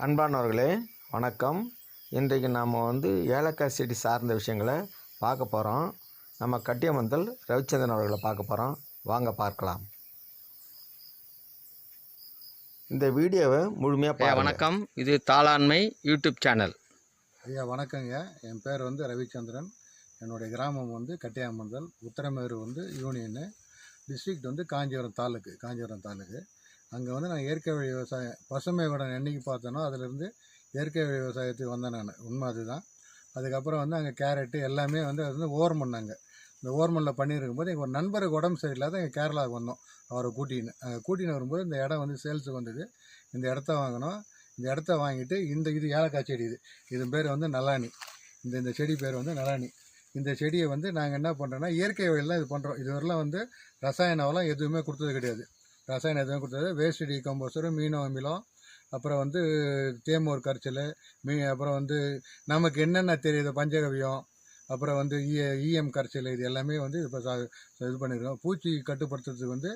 அன்பானவர்களே வணக்கம். இன்றைக்கு நாம் ஏலக்காய் செடி சார்ந்த விஷயங்களை பார்க்க போகிறோம். நம்ம கட்டியமந்தல் ரவிச்சந்திரன் அவர்களை பார்க்க போகிறோம். வாங்க பார்க்கலாம். இந்த வீடியோவை முழுமையாக பாருங்கள். வணக்கம். இது தாளாண்மை யூடியூப் சேனல். ஐயா வணக்கங்க. என் பேர் ரவிச்சந்திரன். என்னுடைய கிராமம் கட்டியாமந்தல், உத்தரமேரு யூனியனு, டிஸ்ட்ரிக்ட் காஞ்சிபுரம் தாலுக்கு. அங்கே நான் இயற்கை வழி விவசாயம் பசுமை உடன் என்றைக்கு பார்த்தேனோ அதிலேருந்து இயற்கை வழி விவசாயத்துக்கு வந்தேன் நான். உண்மை அதுதான். அதுக்கப்புறம் அங்கே கேரட்டு எல்லாமே அது ஓவர் பண்ணாங்க. இந்த ஓவர் மண்ணில் பண்ணியிருக்கும்போது எங்கள் ஒரு நண்பருக்கு உடம்பு சரியில்லாத எங்கள் கேரளாவுக்கு வந்தோம். அவரை கூட்டின்னு வரும்போது இந்த இடம் சேல்ஸுக்கு வந்தது. இந்த இடத்த வாங்கினோம். இந்த இடத்த வாங்கிட்டு இது ஏலக்காய் செடி. இது பேர் நலானி. இந்த செடி பேர் நலானி. இந்த செடியை நாங்கள் என்ன பண்ணுறோன்னா இயற்கை வழியில் தான் இது பண்ணுறோம். இதுவரைலாம் ரசாயனம்லாம் எதுவுமே கொடுத்தது கிடையாது. ரசாயனம் எதுவும் கொடுத்தது வேஸ்ட் டீகம்போசரு, மீனோ அமிலம், அப்புறம் தேமோர் கரைச்சல், அப்புறம் நமக்கு என்னென்ன தெரியுது பஞ்சகவியம், அப்புறம் இஎம் கரைச்சல், இது எல்லாமே இப்போ இது பண்ணியிருக்கோம். பூச்சி கட்டுப்படுத்துறதுக்கு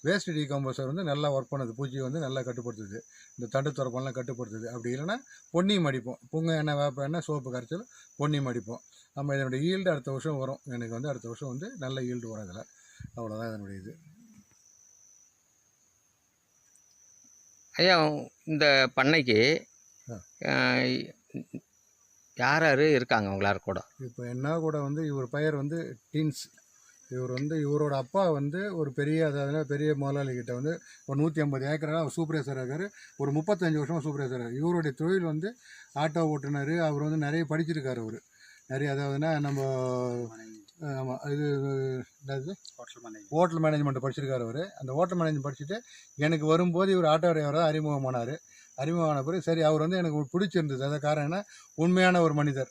வேஸ்ட் டீகம்போசர் நல்லா ஒர்க் பண்ணுது. பூச்சி நல்லா கட்டுப்படுத்துது. இந்த தண்டு துறப்பெல்லாம் கட்டுப்படுத்துது. அப்படி இல்லைன்னா பொன்னியும் அடிப்போம். புங்க எண்ணெய், வேப்ப எண்ணெய், சோப்பு கரைச்சல், பொன்னியும் அடிப்போம். நம்ம இதனுடைய ஈல்டு அடுத்த வருஷம் வரும். எனக்கு அடுத்த வருஷம் நல்ல ஈல்டு வரும். இதில் அவ்வளோதான் இதனுடைய இது. ஐயா, இந்த பண்ணைக்கு யார் யார் இருக்காங்க உங்களார் கூட? இப்போ என்ன கூட இவர் பெயர் டின்ஸ். இவர் இவரோட அப்பா ஒரு பெரிய, அதாவது பெரிய முதலாளிகிட்ட ஒரு 150 ஏக்கராக அவர் சூப்பர்வைசராக இருக்கார். ஒரு 35 வருஷமாக சூப்பர்வைசராக இருக்கார். இவருடைய தொழில் ஆட்டோ ஓட்டுநர். அவர் நிறைய படிச்சிருக்காரு. அவர் நிறைய, அதாவதுன்னா நம்ம ஆமாம் இது ஹோட்டல் மேனேஜ்மெண்ட் படிச்சிருக்காரு. அவர் அந்த ஹோட்டல் மேனேஜ்மெண்ட் படிச்சுட்டு எனக்கு வரும்போது இவர் ஆட்டோ டிரைவராக அறிமுகமானார். அறிமுகமான பிறகு சரி, அவர் எனக்கு பிடிச்சிருந்தது. அதை காரணம் என்ன, உண்மையான ஒரு மனிதர்,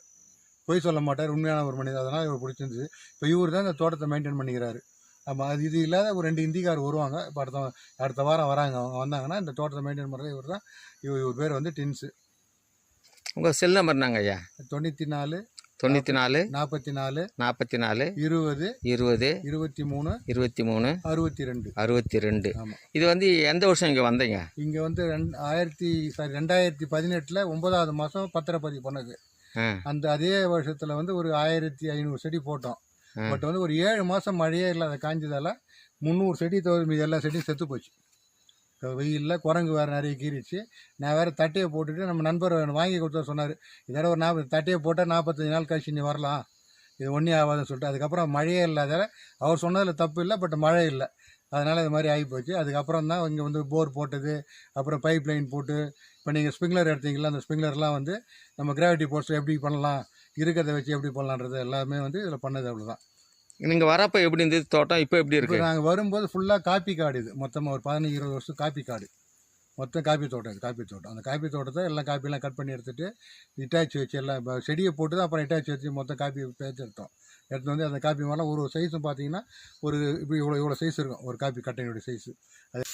பொய் சொல்ல மாட்டார், உண்மையான ஒரு மனிதர். அதனால் இவர் பிடிச்சிருந்தது. இப்போ இவர் தான் இந்த தோட்டத்தை மெயின்டைன் பண்ணிக்கிறாரு. ஆமாம், அது இது இல்லாத ஒரு 2 இந்திக்கார் வருவாங்க. இப்போ அடுத்த வாரம் வராங்க. அவங்க வந்தாங்கன்னா இந்த தோட்டத்தை மெயின்டைன் பண்ணுறது இவர் தான். இவர் பேர் டின்ஸு. உங்கள் செல் நம்பர் நாங்க ஐயா? 94 44 44 44 20 20 23 23 62 62. ஆமாம். இது எந்த வருஷம் இங்கே வந்தீங்க? இங்கே 2018 9வது மாதம் பத்திரப்பதிவு பண்ணது. அந்த அதே வருஷத்தில் ஒரு 1500 செடி போட்டோம். பட் ஒரு 7 மாதம் மழையே இல்லாத காஞ்சதால் 300 செடி தவிர மீது எல்லா செடியும் செத்து போச்சு. வெயிலில் குரங்கு வேறு நிறைய கீறிச்சு. நான் வேறு தட்டையை போட்டுட்டு நம்ம நண்பர் வாங்கி கொடுத்தா சொன்னார், இதோட ஒரு 40 தட்டையை போட்டால் 45 நாள் கழிச்சு நீ வரலாம், இது ஒன்றே ஆகாதுன்னு சொல்லிட்டு. அதுக்கப்புறம் மழையே இல்லாத, அவர் சொன்னதில் தப்பு இல்லை, பட் மழை இல்லை. அதனால் இது மாதிரி ஆகிப்போச்சு. அதுக்கப்புறம் தான் இங்கே போர் போட்டது, அப்புறம் பைப் லைன் போட்டு. இப்போ நீங்கள் ஸ்ப்ரிங்க்லர் எடுத்தீங்களா, அந்த ஸ்ப்ரிங்க்லர்லாம் நம்ம கிராவிட்டி போர்ஸ் எப்படி பண்ணலாம், இருக்கிறத வச்சு எப்படி பண்ணலான்றது எல்லாமே இதில் பண்ணது. அவ்வளோதான். நீங்கள் வரப்போ எப்படி இருந்தது தோட்டம், இப்போ எப்படி இருக்குது? நாங்கள் வரும்போது ஃபுல்லாக காப்பி காடு. இது மொத்தமாக ஒரு 15-20 வருஷம் காப்பி காடு. மொத்தம் காப்பி தோட்டம். இது காப்பி தோட்டம். அந்த காப்பி தோட்டத்தை எல்லாம் காப்பிலாம் கட் பண்ணி எடுத்துகிட்டு இட்டாச்சி வச்சு எல்லாம் இப்போ செடியை போட்டு தான் அப்புறம் இட்டாச்சி வச்சு மொத்தம் காப்பி பேச்சு எடுத்து அந்த காப்பி மாதிரிலாம் ஒரு சைஸும் பார்த்தீங்கன்னா ஒரு இப்போ இவ்வளோ சைஸ் இருக்கும். ஒரு காப்பி கட்டையினுடைய சைஸு. அது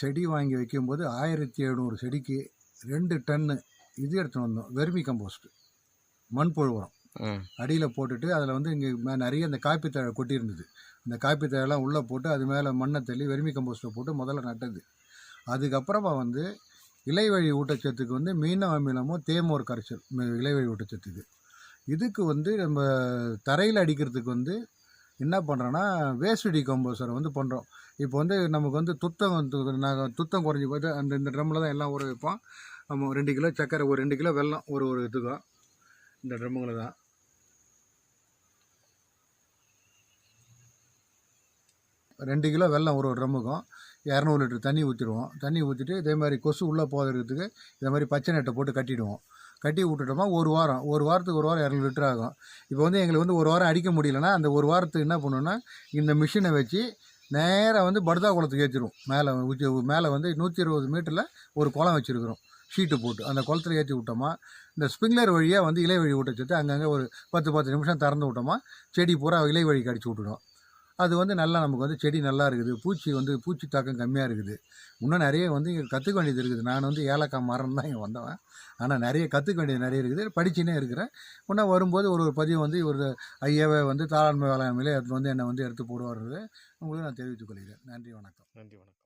செடி வாங்கி வைக்கும்போது 1700 செடிக்கு 2 டன்னு இது எடுத்துன்னு வந்தோம். வெர்மி கம்போஸ்ட், மண்புழு உரம் அடியில் போட்டுட்டு அதில் இங்கே நிறைய இந்த காப்பி தழை கொட்டியிருந்தது. இந்த காப்பி தழையெல்லாம் உள்ளே போட்டு அது மேலே மண்ணை தள்ளி வெர்மி கம்போஸ்ட்டை போட்டு முதல்ல நட்டது. அதுக்கப்புறமா இலைவழி ஊட்டச்சத்துக்கு மீனோ அமிலமும் தேமோர் கரைச்சல் இலைவழி ஊட்டச்சத்துக்கு. இதுக்கு நம்ம தரையில் அடிக்கிறதுக்கு என்ன பண்ணுறோன்னா வேஸ்ட் டீகம்போசரை பண்ணுறோம். இப்போ நமக்கு துத்தம் நாங்கள் துத்தம் குறைஞ்சி போய்ட்டு இந்த ட்ரம்மில் தான் எல்லாம் ஊற வைப்போம். நம்ம 2 கிலோ சர்க்கரை, ஒரு 2 கிலோ வெல்லம் ஒரு இதுக்கும் இந்த ட்ரம்முங்களை தான். ரெண்டு கிலோ வெல்லம் ஒரு ட்ரம்முக்கும் 200 லிட்டர் தண்ணி ஊற்றிடுவோம். தண்ணி ஊற்றிட்டு இதே மாதிரி கொசு உள்ளே போகிறதுக்கு இதே மாதிரி பச்சை நெட்டை போட்டு கட்டிவிடுவோம். கட்டி விட்டுட்டோமா ஒரு வாரத்துக்கு 200 லிட்டர் ஆகும். இப்போ எங்களுக்கு ஒரு வாரம் அடிக்க முடியலன்னா அந்த ஒரு வாரத்துக்கு என்ன பண்ணுவோன்னா இந்த மிஷினை வச்சு நேராக படுதா குளத்துக்கு ஏற்றிடுவோம். மேலே 120 மீட்டரில் ஒரு குளம் வச்சுருக்குறோம். ஷீட்டு போட்டு அந்த குளத்துல ஏற்றி விட்டோமா, இந்த ஸ்ப்ரிங்க்லர் வழியாக வந்து இலை வழி ஊட்டச்சத்து அங்கங்கே ஒரு 10 நிமிஷம் திறந்து விட்டோமா, செடி பூரா இலை வழிக்கு அடிச்சு விட்டுடும். அது வந்து நல்லா நமக்கு வந்து செடி நல்லா இருக்குது, பூச்சி தாக்கம் கம்மியாக இருக்குது. இன்னும் நிறைய வந்து இங்கே கற்றுக்க வேண்டியது இருக்குது. நான் வந்து ஏலக்காய் மரம் தான் இங்கே வந்தவன், ஆனால் நிறைய கற்றுக்க வேண்டியது நிறைய இருக்குது, படிச்சுனே இருக்கிறேன். இன்னும் வரும்போது ஒரு பதிவு வந்து ஒரு ஐயாவை வந்து தாளாண்மை வேளாண்மையிலே எடுத்து வந்து என்னை வந்து எடுத்து போடுவார், உங்களுக்கு நான் தெரிவித்துக் கொள்கிறேன். நன்றி, வணக்கம். நன்றி, வணக்கம்.